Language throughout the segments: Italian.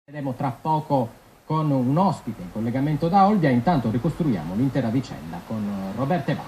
Vedremo tra poco con un ospite in collegamento da Olbia. Intanto ricostruiamo l'intera vicenda con Roberta Eva.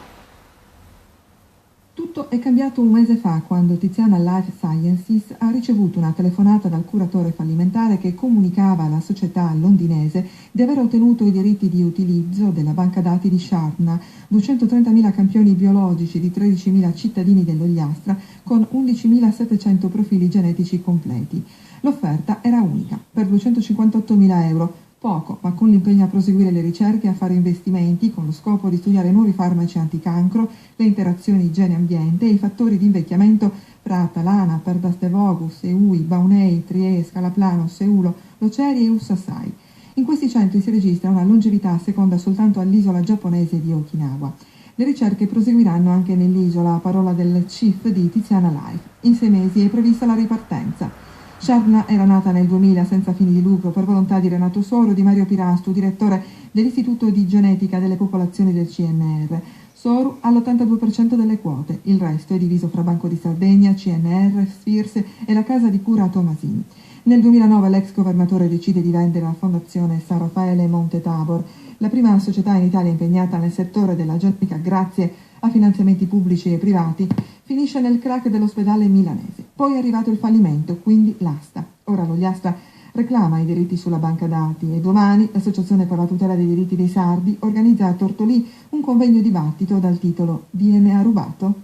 Tutto è cambiato un mese fa quando Tiziana Life Sciences ha ricevuto una telefonata dal curatore fallimentare che comunicava alla società londinese di aver ottenuto i diritti di utilizzo della banca dati di Sharpna, 230.000 campioni biologici di 13.000 cittadini dell'Ogliastra con 11.700 profili genetici completi. L'offerta era unica, per 258.000 euro. Poco, ma con l'impegno a proseguire le ricerche e a fare investimenti con lo scopo di studiare nuovi farmaci anticancro, le interazioni gene-ambiente e i fattori di invecchiamento fra Atalana, Perdastevogus, Eui, Baunei, Trie, Scalaplano, Seulo, Loceri e Ussasai. In questi centri si registra una longevità seconda soltanto all'isola giapponese di Okinawa. Le ricerche proseguiranno anche nell'isola, a parola del chief di Tiziana Life. In 6 mesi è prevista la ripartenza. Sharpna era nata nel 2000 senza fini di lucro per volontà di Renato Soru e di Mario Pirastu, direttore dell'Istituto di Genetica delle Popolazioni del CNR. Soru ha l'82% delle quote, il resto è diviso fra Banco di Sardegna, CNR, Sfirs e la casa di cura Tomasini. Nel 2009 l'ex governatore decide di vendere la fondazione San Raffaele Monte Tabor, la prima società in Italia impegnata nel settore della genetica grazie a finanziamenti pubblici e privati, finisce nel crack dell'ospedale milanese. Poi è arrivato il fallimento, quindi l'asta. Ora l'Ogliastra reclama i diritti sulla banca dati e domani l'Associazione per la tutela dei diritti dei sardi organizza a Tortolì un convegno dibattito dal titolo DNA rubato?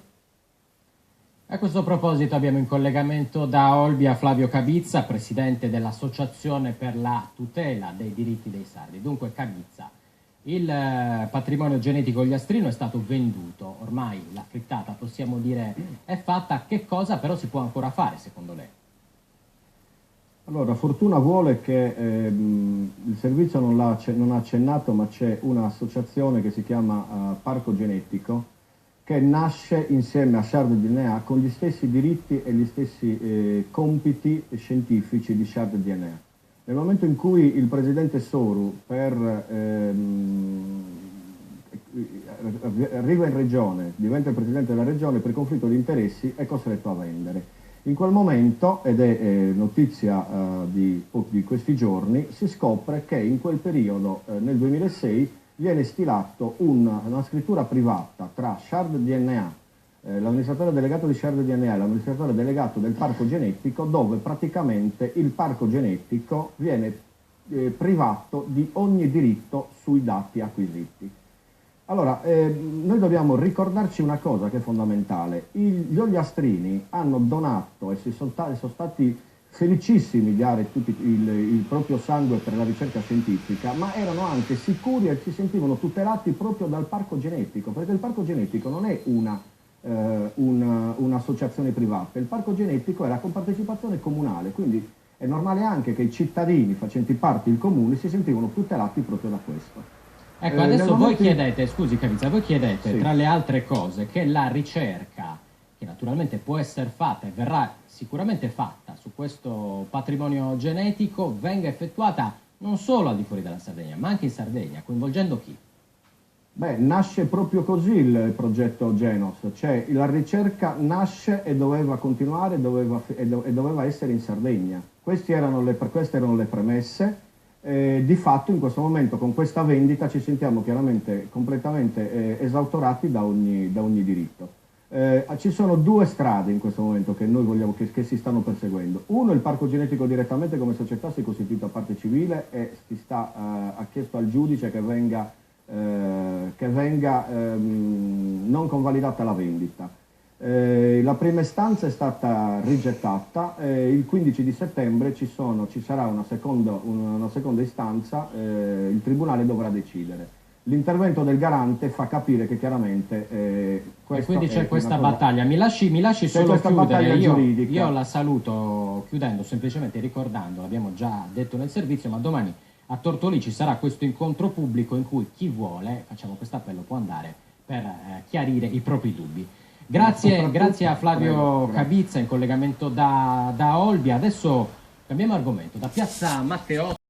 A questo proposito abbiamo in collegamento da Olbia Flavio Cabizza, presidente dell'Associazione per la tutela dei diritti dei sardi. Dunque Cabizza, il patrimonio genetico ogliastrino è stato venduto, ormai la frittata possiamo dire è fatta. Che cosa però si può ancora fare secondo lei? Allora, fortuna vuole che il servizio non ha accennato, ma c'è un'associazione che si chiama Parco Genetico, che nasce insieme a Shard DNA con gli stessi diritti e gli stessi compiti scientifici di Shard DNA. Nel momento in cui il presidente Soru arriva in regione, diventa il presidente della regione, per conflitto di interessi è costretto a vendere. In quel momento, ed è notizia di questi giorni, si scopre che in quel periodo, nel 2006, viene stilato una scrittura privata tra Shard DNA, l'amministratore delegato di Shard DNA e l'amministratore delegato del parco genetico, dove praticamente il parco genetico viene privato di ogni diritto sui dati acquisiti. Allora, noi dobbiamo ricordarci una cosa che è fondamentale. Gli ogliastrini hanno donato e sono stati felicissimi di dare tutto il proprio sangue per la ricerca scientifica, ma erano anche sicuri e si sentivano tutelati proprio dal parco genetico, perché il parco genetico non è un'associazione privata, il parco genetico è la compartecipazione comunale, quindi è normale anche che i cittadini facenti parte del comune si sentivano tutelati proprio da questo. Ecco, adesso voi chiedete, scusi Cabizza, voi chiedete Sì, tra le altre cose che la ricerca, che naturalmente può essere fatta e verrà sicuramente fatta su questo patrimonio genetico, venga effettuata non solo al di fuori della Sardegna, ma anche in Sardegna, coinvolgendo chi? Beh, nasce proprio così il progetto Genos, cioè la ricerca nasce e doveva continuare e doveva essere in Sardegna. Queste erano le premesse. Di fatto in questo momento con questa vendita ci sentiamo chiaramente completamente esautorati da ogni diritto. Ci sono 2 strade in questo momento che noi vogliamo che si stanno perseguendo. Uno, il parco genetico direttamente come società si è costituito a parte civile e ha chiesto al giudice che venga non convalidata la vendita. La prima istanza è stata rigettata, il 15 di settembre ci sarà una seconda istanza, il Tribunale dovrà decidere. L'intervento del garante fa capire che chiaramente e quindi c'è questa battaglia. Mi lasci solo chiudere, io la saluto chiudendo, semplicemente ricordando, l'abbiamo già detto nel servizio, ma domani a Tortolì ci sarà questo incontro pubblico in cui chi vuole, facciamo questo appello, può andare per chiarire i propri dubbi. Grazie a Flavio Cabizza in collegamento da Olbia. Adesso cambiamo argomento, da Piazza Matteotti.